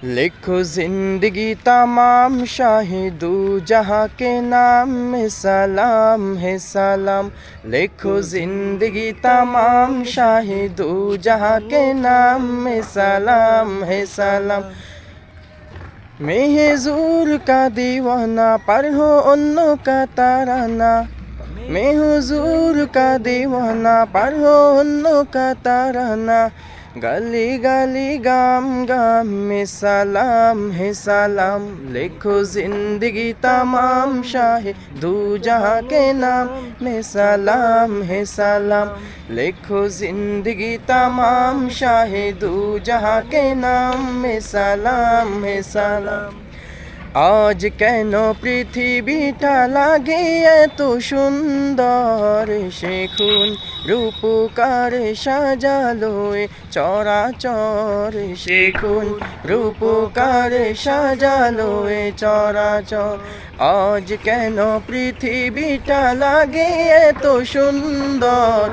लिखो जिंदगी तमाम शाहिदू जहाँ के नाम में सलाम है सलाम। लिखो जिंदगी तमाम शाहिदू जहाँ के नाम में सलाम है सलाम। मैं हुजूर का दीवाना पढ़ो उन्नो का तराना। मैं हुजूर का दीवाना पढ़ो उन्नो का तराना। गली गली गाम गाम में सलाम है सलाम। लिखो जिंदगी तमाम शाहिदू जहाँ के नाम में सलाम है सलाम। लिखो जिंदगी तमाम शाहिदू जहाँ के नाम में सलाम है सलाम। আজ কেন পৃথিবীটা লাগে এত সুন্দর, শেখুন রূপকার সাজালো এ চরাচর। শেখুন রূপকার সাজালো এ চরাচর। আজ কেন পৃথিবীটা লাগে এত সুন্দর,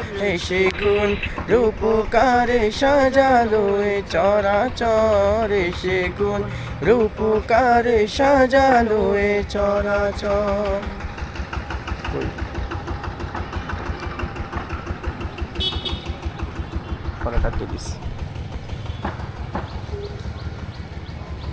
শেখুন রূপকার সাজালো এ চরাচর। শেখুন রূপকার সাজালো এ চরাচর। পরে কাটতে দিস।